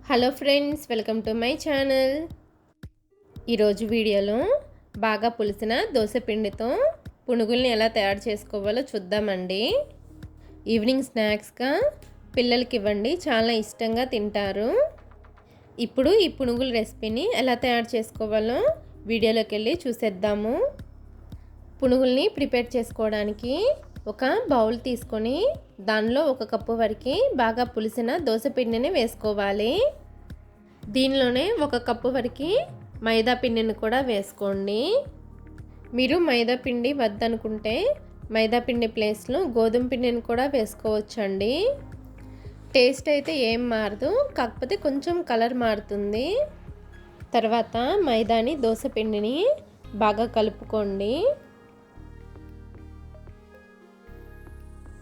Hello friends, welcome to my channel. ఈరోజు వీడియోలో బాగా పులిసిన దోసపిండితో పునుగుల్ని ఎలా తయారు చేసుకోవాలో చూద్దామండి. ఈవినింగ్ స్నాక్స్గా పిల్లలకి ఇవ్వండి, చాలా ఇష్టంగా తింటారు. ఇప్పుడు ఈ పునుగుల రెసిపీని ఎలా తయారు చేసుకోవాలో వీడియోలోకి వెళ్ళి చూసేద్దాము. పునుగుల్ని ప్రిపేర్ చేసుకోవడానికి ఒక బౌల్ తీసుకొని దానిలో 1 కప్పు వరకు బాగా పులిసిన దోసపిండిని వేసుకోవాలి. దీనిలోనే 1 కప్పు వరకు మైదా పిండిని కూడా వేసుకోండి. మీరు మైదా పిండి వద్దనుకుంటే మైదా పిండి ప్లేస్లో గోధుమ పిండిని కూడా వేసుకోవచ్చండి. టేస్ట్ అయితే ఏం మారదు, కాకపోతే కొంచెం కలర్ మారుతుంది. తర్వాత మైదాని దోసపిండిని బాగా కలుపుకోండి.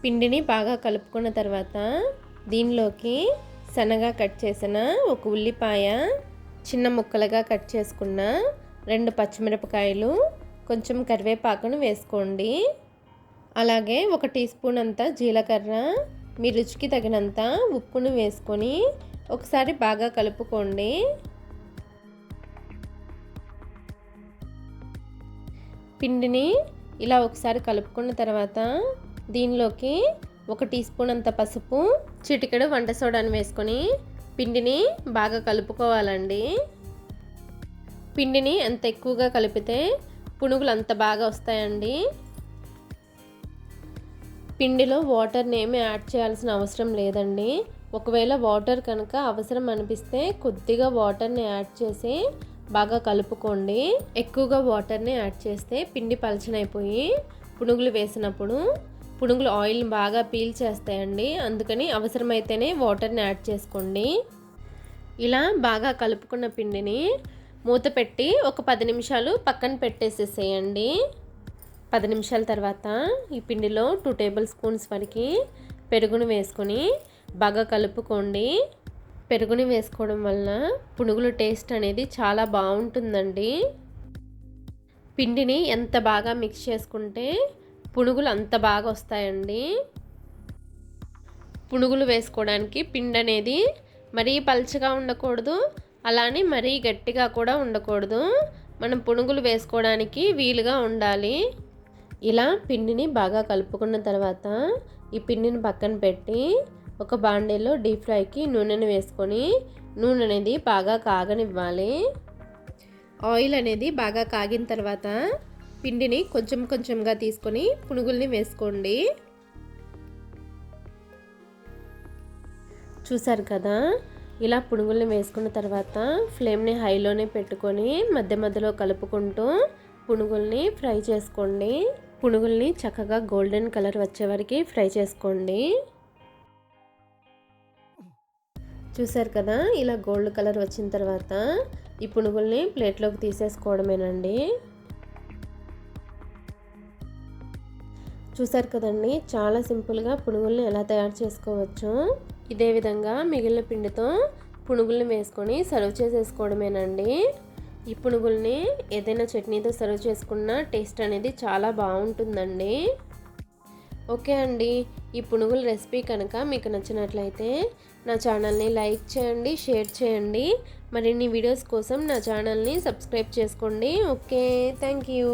పిండిని బాగా కలుపుకున్న తర్వాత దీనిలోకి సన్నగా కట్ చేసిన 1 ఉల్లిపాయ, చిన్న ముక్కలుగా కట్ చేసుకున్న 2 పచ్చిమిరపకాయలు, కొంచెం కరివేపాకును వేసుకోండి. అలాగే 1 టీ స్పూన్ అంత జీలకర్ర, మీ రుచికి తగినంత ఉప్పును వేసుకొని ఒకసారి బాగా కలుపుకోండి. పిండిని ఇలా ఒకసారి కలుపుకున్న తర్వాత దీనిలోకి 1 టీ స్పూన్ అంత పసుపు, చిటికెడు వంట సోడాను వేసుకొని పిండిని బాగా కలుపుకోవాలండి. పిండిని ఎంత ఎక్కువగా కలిపితే పునుగులు అంత బాగా వస్తాయండి. పిండిలో వాటర్ని ఏమీ యాడ్ చేయాల్సిన అవసరం లేదండి. ఒకవేళ వాటర్ కనుక అవసరం అనిపిస్తే కొద్దిగా వాటర్ని యాడ్ చేసి బాగా కలుపుకోండి. ఎక్కువగా వాటర్ని యాడ్ చేస్తే పిండి పలచనైపోయి పునుగులు వేసినప్పుడు పునుగులు ఆయిల్ని బాగా పీల్ చేస్తాయండి. అందుకని అవసరమైతేనే వాటర్ని యాడ్ చేసుకోండి. ఇలా బాగా కలుపుకున్న పిండిని మూత పెట్టి ఒక 10 నిమిషాలు పక్కన పెట్టేసేసేయండి. 10 నిమిషాల తర్వాత ఈ పిండిలో 2 టేబుల్ స్పూన్స్ వరకు పెరుగును వేసుకొని బాగా కలుపుకోండి. పెరుగుని వేసుకోవడం వల్ల పునుగుల టేస్ట్ అనేది చాలా బాగుంటుందండి. పిండిని ఎంత బాగా మిక్స్ చేసుకుంటే పునుగులు అంత బాగా వస్తాయండి. పునుగులు వేసుకోవడానికి పిండి అనేది మరీ పల్చగా ఉండకూడదు, అలానే మరీ గట్టిగా కూడా ఉండకూడదు. మనం పునుగులు వేసుకోవడానికి వీలుగా ఉండాలి. ఇలా పిండిని బాగా కలుపుకున్న తర్వాత ఈ పిండిని పక్కన పెట్టి ఒక బాండీలో డీప్ ఫ్రైకి నూనెను వేసుకొని నూనె అనేది బాగా కాగనివ్వాలి. ఆయిల్ అనేది బాగా కాగిన తర్వాత పిండిని కొంచెం కొంచెంగా తీసుకొని పునుగుల్ని వేసుకోండి. చూసారు కదా, ఇలా పునుగుల్ని వేసుకున్న తర్వాత ఫ్లేమ్ని హైలోనే పెట్టుకొని మధ్య మధ్యలో కలుపుకుంటూ పునుగుల్ని ఫ్రై చేసుకోండి. పునుగుల్ని చక్కగా గోల్డెన్ కలర్ వచ్చే వరకు ఫ్రై చేసుకోండి. చూసారు కదా, ఇలా గోల్డ్ కలర్ వచ్చిన తర్వాత ఈ పునుగుల్ని ప్లేట్లోకి తీసేసుకోవడమేనండి. చూసారు కదండి, చాలా సింపుల్గా పునుగుల్ని ఎలా తయారు చేసుకోవచ్చు. ఇదే విధంగా మిగిలిన పిండితో పునుగుల్ని వేసుకొని సర్వ్ చేసేసుకోవడమేనండి. ఈ పునుగుల్ని ఏదైనా చట్నీతో సర్వ్ చేసుకున్న టేస్ట్ అనేది చాలా బాగుంటుందండి. ఓకే అండి, ఈ పునుగుల రెసిపీ కనుక మీకు నచ్చినట్లయితే నా ఛానల్ని లైక్ చేయండి, షేర్ చేయండి. మరిన్ని వీడియోస్ కోసం నా ఛానల్ని సబ్స్క్రైబ్ చేసుకోండి. Okay, thank you.